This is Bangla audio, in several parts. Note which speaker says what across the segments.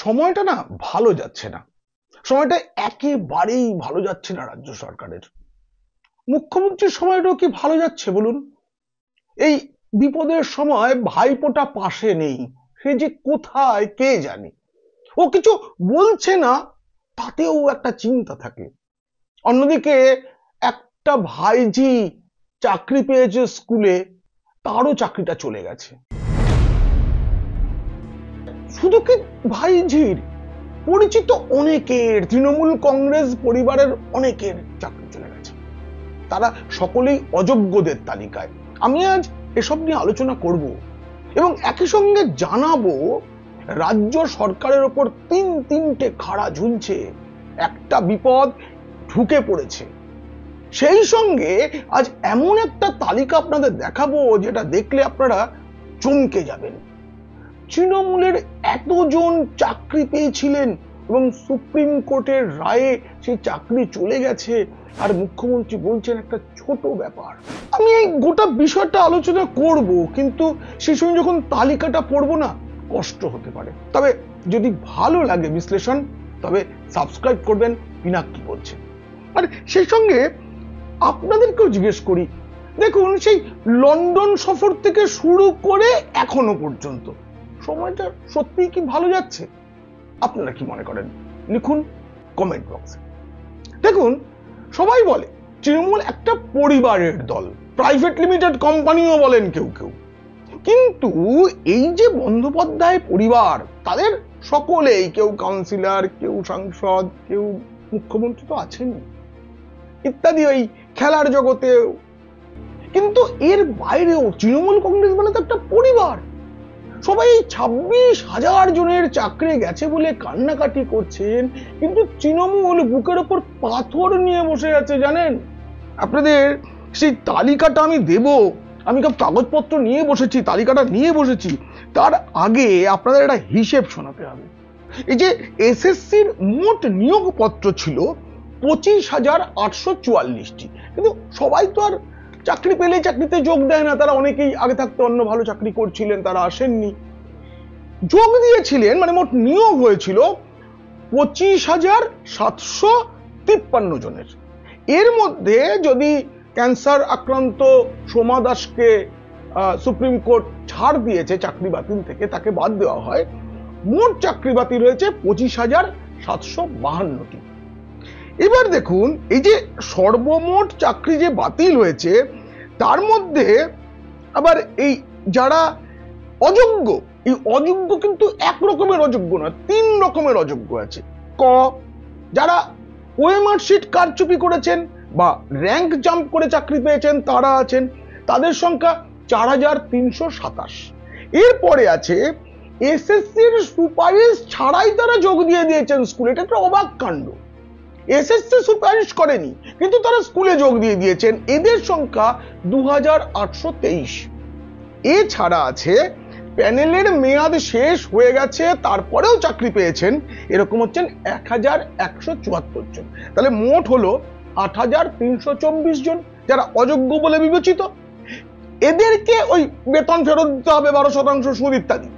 Speaker 1: সময়টা না ভালো যাচ্ছে না। সময়টা একেবারেই ভালো যাচ্ছে না রাজ্য সরকারের। মুখ্যমন্ত্রীর সময়টাও কি ভালো যাচ্ছে বলুন? এই বিপদের সময় ভাইপোটা পাশে নেই, সে যে কোথায় কে জানে। ও কিছু বলছে না, তাতেও একটা চিন্তা থাকে। অন্যদিকে একটা ভাইঝি চাকরি পেয়েছে স্কুলে, তারও চাকরিটা চলে গেছে। শুধু কি ভাইঝির, পরিচিত অনেকের, তৃণমূল কংগ্রেস পরিবারের অনেকের চাকরি চলে গেছে। তারা সকলেই অযোগ্যদের তালিকায়। আমি আজ এসব নিয়ে আলোচনা করব এবং একই সঙ্গে জানাবো রাজ্য সরকারের ওপর তিনটে খাড়া ঝুলছে, একটা বিপদ ঢুকে পড়েছে। সেই সঙ্গে আজ এমন একটা তালিকা আপনাদের দেখাবো যেটা দেখলে আপনারা চমকে যাবেন। তৃণমূলের এতজন চাকরি পেয়েছিলেন এবং সুপ্রিম কোর্টের রায়ে সেই চাকরি চলে গেছে, আর মুখ্যমন্ত্রী বলছেন একটা ছোট ব্যাপার। আমি এই গোটা বিষয়টা আলোচনা করব, কিন্তু সেই সঙ্গে যখন তালিকাটা পড়বো না, কষ্ট হতে পারে। তবে যদি ভালো লাগে বিশ্লেষণ, তবে সাবস্ক্রাইব করবেন। পিনাকি বলছে। আর সেই সঙ্গে আপনাদেরকেও জিজ্ঞেস করি, দেখুন সেই লন্ডন সফর থেকে শুরু করে এখনো পর্যন্ত সময়টা সত্যি কি ভালো যাচ্ছে? আপনারা কি মনে করেন? লিখুন কমেন্ট বক্সে। দেখুন, সবাই বলে তৃণমূল একটা পরিবারের দল, প্রাইভেট লিমিটেড কোম্পানিও বলেন কেউ কেউ। কিন্তু এই যে বন্দ্যোপাধ্যায় পরিবার, তাদের সকলেই, কেউ কাউন্সিলর, কেউ সাংসদ, কেউ মুখ্যমন্ত্রী তো আছেন ইত্যাদি, ওই খেলার জগতেও। কিন্তু এর বাইরেও তৃণমূল কংগ্রেস মানে তো একটা পরিবার। সবাই 26,000 জনের চাকরি গেছে বলে কান্নাকাটি করছেন, কিন্তু তৃণমূল বুকের ওপর পাথর নিয়ে বসে আছে জানেন। আপনাদের সেই তালিকাটা আমি দেব, আমি সব কাগজপত্র নিয়ে বসেছি, তালিকাটা নিয়ে বসেছি। তার আগে আপনাদের একটা হিসেব শোনাতে হবে। এই যে এসএসসির মোট নিয়োগপত্র ছিল 25,844টি, কিন্তু সবাই তো আর চাকরি পেলে চাকরিতে যোগ দেয় না। তারা অনেকেই আগে থাকতে অন্য ভালো চাকরি করছিলেন, তারা আসেননি, যোগ দিয়েছিলেন। মানে মোট নিয়োগ হয়েছিল 25,753 জনের। এর মধ্যে যদি ক্যান্সার আক্রান্ত সোমা দাসকে সুপ্রিম কোর্ট ছাড় দিয়েছে চাকরি বাতিল থেকে, তাকে বাদ দেওয়া হয়, মোট চাকরি বাতিল হয়েছে 25,752টি। এবার দেখুন, এই যে সর্বমোট চাকরি যে বাতিল হয়েছে, তার মধ্যে আবার এই যারা অযোগ্য, এই অযোগ্য কিন্তু এক রকমের অযোগ্য নয়, 3 রকমের অযোগ্য আছে। ক, যারা ওএমআর শিট কারচুপি করেছেন বা র্যাঙ্ক জাম্প করে চাকরি পেয়েছেন, তারা আছেন, তাদের সংখ্যা 4,327। এরপরে আছে এসএসসির সুপারিশ ছাড়াই তারা যোগ দিয়ে দিয়েছেন স্কুলে। এটা একটা অবাক কাণ্ড। এসএসসি সুপারিশ করেনি, কিন্তু তারা স্কুলে যোগ দিয়ে দিয়েছেন, এদের সংখ্যা 2,823। এছাড়া আছে প্যানেলের মেয়াদ শেষ হয়ে গেছে তারপরেও চাকরি পেয়েছেন, এরকম হচ্ছেন 1,174 জন। তাহলে মোট হলো 8,324 জন যারা অযোগ্য বলে বিবেচিত। এদেরকে ওই বেতন ফেরত দিতে হবে 12% সুদ ইত্যাদি।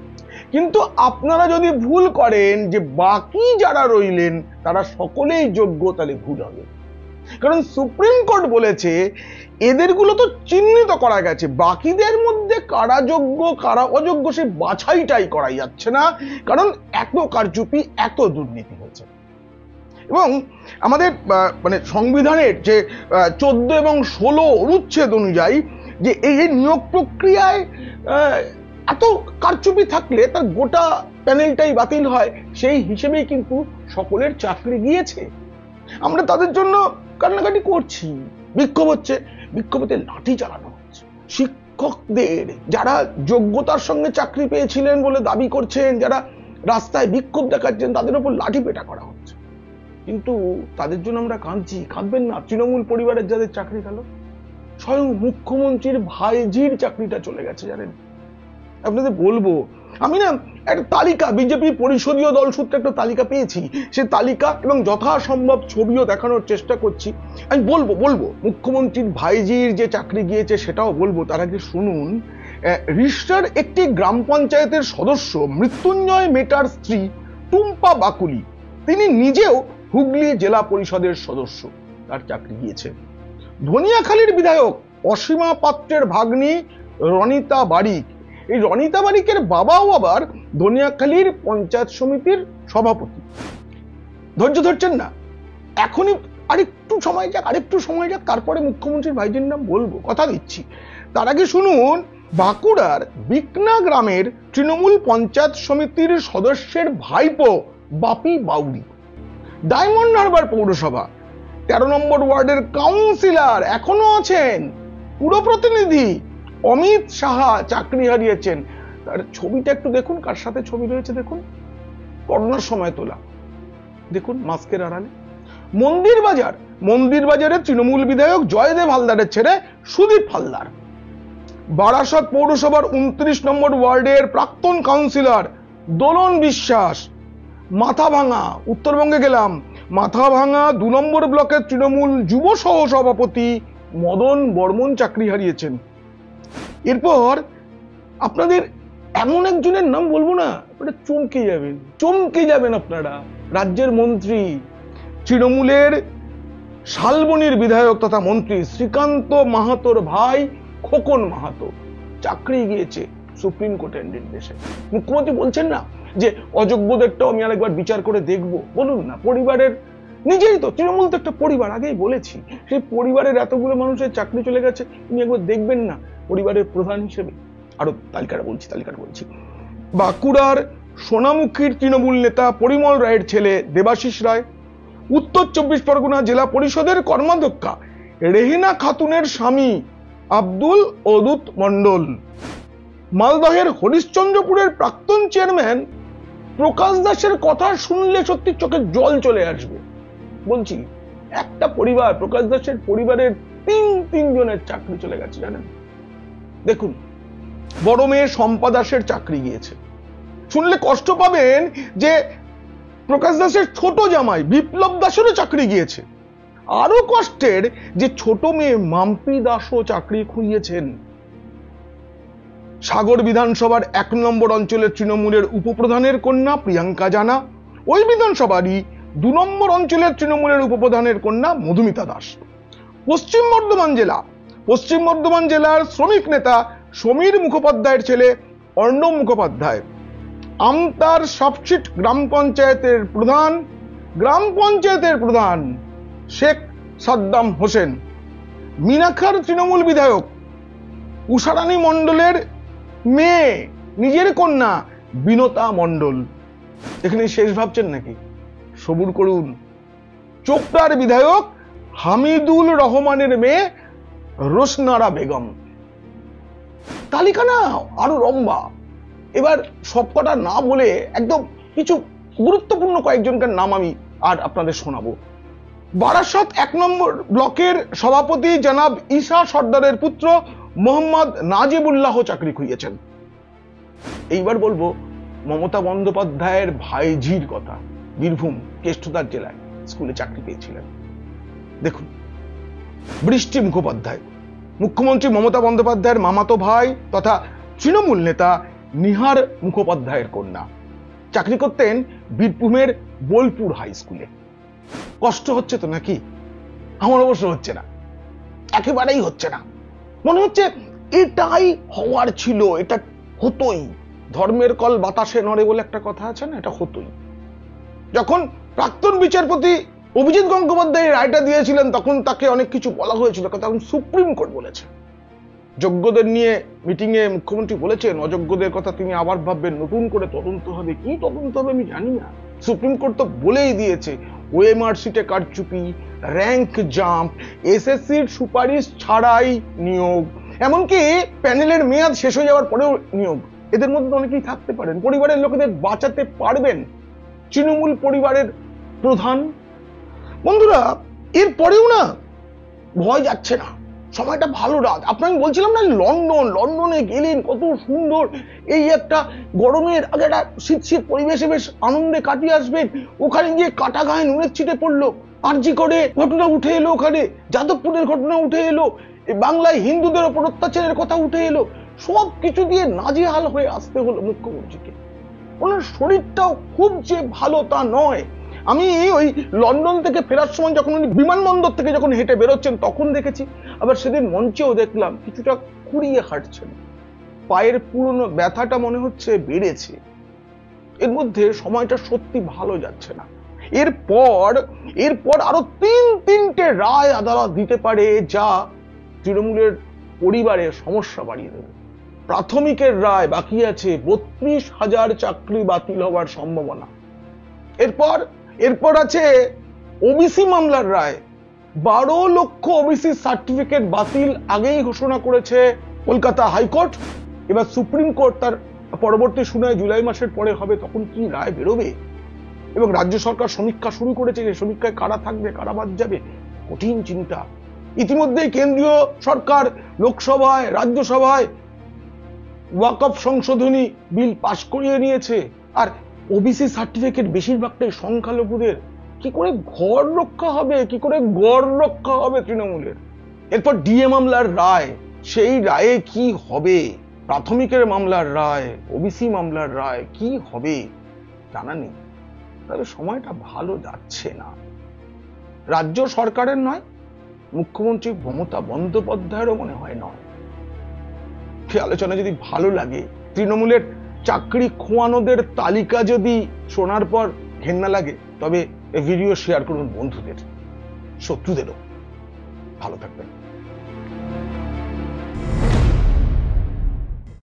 Speaker 1: কিন্তু আপনারা যদি ভুল করেন যে বাকি যারা রইলেন তারা সকলেই যোগ্য, তাহলে ভুল হবে। কারণ সুপ্রিম কোর্ট বলেছে এদেরগুলো তো চিহ্নিত করা গেছে, বাকিদের মধ্যে কারা যোগ্য কারা অযোগ্য সে বাছাইটাই করাই যাচ্ছে না, কারণ এত কারচুপি, এত দুর্নীতি হয়েছে। এবং আমাদের মানে সংবিধানের যে 14 এবং 16 অনুচ্ছেদ অনুযায়ী যে এই নিয়োগ প্রক্রিয়ায় এত কারচুপি থাকলে তার গোটা প্যানেলটাই বাতিল হয়, সেই হিসেবেই কিন্তু সকলের চাকরি গিয়েছে। আমরা তাদের জন্য কান্নাকাটি করছি, বিক্ষোভ হচ্ছে, বিক্ষোভে লাঠি চালানো হচ্ছে। শিক্ষকদের যারা যোগ্যতার সঙ্গে চাকরি পেয়েছিলেন বলে দাবি করছেন, যারা রাস্তায় বিক্ষোভ দেখাচ্ছেন, তাদের উপর লাঠি পেটা করা হচ্ছে। কিন্তু তাদের জন্য আমরা কাঁদছি। কাঁদবেন না? তৃণমূল পরিবারের যাদের চাকরি গেল, স্বয়ং মুখ্যমন্ত্রীর ভাইঝির চাকরিটা চলে গেছে জানেন। আপনাদের বলবো, আমি না একটা তালিকা, বিজেপি পরিষদীয় দল সূত্রে একটা তালিকা পেয়েছি, সে তালিকা এবং যথাসম্ভব ছবিও দেখানোর চেষ্টা করছি। আমি বলবো মুখ্যমন্ত্রীর ভাইজির যে চাকরি গিয়েছে সেটাও বলবো। তার আগে শুনুন, রিষ্টার একটি গ্রাম পঞ্চায়েতের সদস্য মৃত্যুঞ্জয় মেটার স্ত্রী টুম্পা বাকুলি, তিনি নিজেও হুগলি জেলা পরিষদের সদস্য, তার চাকরি গিয়েছে। ধনিয়াখালীর বিধায়ক অসীমা পাত্রের ভাগ্নি রনিতা বারিক, এই রনিতা বারিকের বাবাও আবার ধনিয়াখালীর পঞ্চায়েত সমিতির সভাপতি। ধৈর্য ধরছেন না, এখনই আরেকটু সময় যাক, তারপরে মুখ্যমন্ত্রীর ভাইজির নাম বলবো, কথা দিচ্ছি। তার আগে শুনুন, বাঁকুড়ার বিকনা গ্রামের তৃণমূল পঞ্চায়েত সমিতির সদস্যের ভাইপো বাপি বাউরি, ডায়মন্ড হারবার পৌরসভা 13 নম্বর ওয়ার্ডের কাউন্সিলর এখনো আছেন, পুরো প্রতিনিধি অমিত সাহা চাকরি হারিয়েছেন। তার ছবিটা একটু দেখুন, কার সাথে ছবি রয়েছে দেখুন, করোনার সময় তোলা, দেখুন মাস্কের আড়ালে। মন্দির বাজারে তৃণমূল বিধায়ক জয়দেব হালদারের ছেলে সুদীপ হালদার। বারাসত পৌরসভার 29 নম্বর ওয়ার্ডের প্রাক্তন কাউন্সিলর দোলন বিশ্বাস। মাথাভাঙা, উত্তরবঙ্গে গেলাম, মাথাভাঙা 2 নম্বর ব্লকের তৃণমূল যুব সহ সভাপতি মদন বর্মন চাকরি হারিয়েছেন। এরপর আপনাদের এমন একজনের নাম বলবো না, আপনারা চমকে যাবেন আপনারা। রাজ্যের মন্ত্রী, তৃণমূলের শালবনির বিধায়ক তথা মন্ত্রী শ্রীকান্ত মাহাতোর ভাই খোকন মাহাতো চাকরি গিয়েছে সুপ্রিম কোর্টের নির্দেশে। মুখ্যমন্ত্রী বলছেন না যে অযোগ্যদেরটাও আমি আরেকবার বিচার করে দেখবো, বলুন না। পরিবারের নিজেই তো, তৃণমূল তো একটা পরিবার, আগেই বলেছি, সেই পরিবারের এতগুলো মানুষের চাকরি চলে গেছে, উনি একবার দেখবেন না পরিবারের প্রধান হিসেবে। আরো তালিকাটা বলছি। বাঁকুড়ার সোনামুখীর তৃণমূল নেতা পরিমল রায়ের ছেলে দেবাশিস রায়। উত্তর 24 পরগনা জেলা পরিষদের কর্মাধ্যক্ষা রেহিনা খাতুনের স্বামী আব্দুল ওদুত মন্ডল। মালদহের হরিশ্চন্দ্রপুরের প্রাক্তন চেয়ারম্যান প্রকাশ দাসের কথা শুনলে সত্যি চোখে জল চলে আসবে। বলছি, একটা পরিবার, প্রকাশ দাসের পরিবারের তিন জনের চাকরি চলে গেছে, জানেন। দেখুন, বড় মেয়ে শম্পা দাসের চাকরি গিয়েছে। শুনলে কষ্ট পাবেন যে প্রকাশ দাসের ছোট জামাই বিপ্লব দাসেরও চাকরি গিয়েছে। আরো কষ্টের যে ছোট মেয়ে মাম্পি দাসও চাকরি খুইয়েছেন। সাগর বিধানসভার 1 নম্বর অঞ্চলের তৃণমূলের উপপ্রধানের কন্যা প্রিয়াঙ্কা জানা, ওই বিধানসভারই 2 নম্বর অঞ্চলের তৃণমূলের উপপ্রধানের কন্যা মধুমিতা দাস। পশ্চিম বর্ধমান জেলার শ্রমিক নেতা সমীর মুখোপাধ্যায়ের ছেলে অর্ণব মুখোপাধ্যায়। আমতার সাবশিট গ্রাম পঞ্চায়েতের প্রধান শেখ সাদ্দাম হোসেন। মিনাখার তৃণমূল বিধায়ক উষারানী মণ্ডলের মেয়ে, নিজের কন্যা বিনতা মণ্ডল। এখানে শেষ ভাবছেন নাকি? সবুর করুন। চোপড়ার বিধায়ক হামিদুল রহমানের মেয়ে রোশনারা বেগম। তালিকা না আরো লম্বা। এবার সবকটা না বলে একদম কিছু গুরুত্বপূর্ণ কয়েকজনকার নাম আমি আর আপনাদের শোনাবো। বারাসত 1 নম্বর ব্লকের সভাপতি জনাব ঈশা সর্দারের পুত্র মোহাম্মদ নাজিবুল্লাহ চাকরি খুইয়েছেন। এইবার বলবো মমতা বন্দ্যোপাধ্যায়ের ভাইঝির কথা। বীরভূম কেষ্টদার জেলায় স্কুলে চাকরি পেয়েছিলেন। দেখুন, বৃষ্টি মুখোপাধ্যায়, মুখ্যমন্ত্রী মমতা বন্দ্যোপাধ্যায়ের মামাতো ভাই তথা তৃণমূল নেতা নিহার মুখোপাধ্যায়ের কন্যা। চাকরি করতেন বীরভূমের বোলপুর হাই স্কুলে। কষ্ট হচ্ছে তো নাকি? আমার অবশ্য হচ্ছে না, একেবারেই হচ্ছে না। মনে হচ্ছে এটাই হওয়ার ছিল, এটা হতোই। ধর্মের কল বাতাসে নড়ে বলে একটা কথা আছে না, এটা হতোই। যখন প্রাক্তন বিচারপতি অভিজিৎ গঙ্গোপাধ্যায় রায়টা দিয়েছিলেন তখন তাকে অনেক কিছু বলা হয়েছিল, তখন সুপ্রিম কোর্ট বলেছে। যোগ্যদের নিয়ে মিটিং এ মুখ্যমন্ত্রী বলেছেন অযোগ্যদের কথা তিনি আবার ভাববেন, নতুন করে তদন্ত হবে। কি তদন্ত হবে আমি জানি না। সুপ্রিম কোর্ট তো বলেই দিয়েছে ওএমআর সিটে কারচুপি, র্যাঙ্ক জাম্প, এসএসসির সুপারিশ ছাড়াই নিয়োগ, এমনকি প্যানেলের মেয়াদ শেষ হয়ে যাওয়ার পরেও নিয়োগ। এদের মধ্যে অনেকেই থাকতে পারেন, পরিবারের লোকেদের বাঁচাতে পারবেন। তৃণমূল পরিবারের প্রধান। বন্ধুরা, এরপরেও না ভয় যাচ্ছে না, সময়টা ভালো রাত। আপনাকে বলছিলাম না লন্ডনে গেলেন, কত সুন্দর, এই একটা গরমের আগে একটা শীত পরিবেশে বেশ আনন্দে কাটিয়ে আসবেন। ওখানে গিয়ে কাটা গায়ে নুনের ছিটে পড়লো, আরজি করে ঘটনা উঠে এলো, ওখানে যাদবপুরের ঘটনা উঠে এলো, বাংলায় হিন্দুদের ওপর অত্যাচারের কথা উঠে এলো। সব কিছু দিয়ে নাজেহাল হয়ে আসতে হলো মুখ্যমন্ত্রীকে। ওনার শরীরটাও খুব যে ভালো তা নয়। আমি ওই লন্ডন থেকে ফেরার সময় যখন উনি বিমানবন্দর থেকে যখন হেঁটে বেরোচ্ছেন তখন দেখেছি, আবার সেদিন মঞ্চেও দেখলাম কিছুটা খুঁড়িয়ে হাঁটছেন, পায়ের পুরনো ব্যথাটা মনে হচ্ছে বেড়েছে। এর মধ্যে সময়টা সত্যি ভালো যাচ্ছে না। এরপর আরো তিনটে রায় আদালত দিতে পারে যা তৃণমূলের পরিবারের সমস্যা বাড়িয়ে দেবে। প্রাথমিকের রায় বাকি আছে, 32,000 চাকরি বাতিল হওয়ার সম্ভাবনা। এরপর আছে ওবিসি মামলার রায়, 12 লক্ষ ওবিসি সার্টিফিকেট বাতিল আগেই ঘোষণা করেছে কলকাতা হাইকোর্ট। এবার সুপ্রিম কোর্ট তার পরবর্তী শুনানি জুলাই মাসের পরে হবে, তখন কি রায় বেরোবে। এবং রাজ্য সরকার সমীক্ষা শুরু করেছে, যে সমীক্ষায় কারা থাকবে কারা বাদ যাবে, কঠিন চিন্তা। ইতিমধ্যেই কেন্দ্রীয় সরকার লোকসভায় রাজ্যসভায় ওয়াকফ সংশোধনী বিল পাশ করিয়ে নিয়েছে। আর ওবিসি সার্টিফিকেট বেশিরভাগটাই সংখ্যালঘুদের, কি করে ঘর রক্ষা হবে, কি করে গড় রক্ষা হবে তৃণমূলের। এরপর ডিএ মামলার রায়, সেই রায়ে কি হবে, প্রাথমিকের মামলার রায়, ওবিসি মামলার রায় কি হবে জানা নেই। তবে সময়টা ভালো যাচ্ছে না, রাজ্য সরকারের নয়, মুখ্যমন্ত্রী মমতা বন্দ্যোপাধ্যায়েরও মনে হয় নয়। আলোচনা যদি ভালো লাগে, তৃণমূলের চাকরি খোয়ানোদের তালিকা যদি শোনার পর ঘেন্না লাগে, তবে এই ভিডিও শেয়ার করুন বন্ধুদের, শত্রুদেরও। ভালো থাকবেন।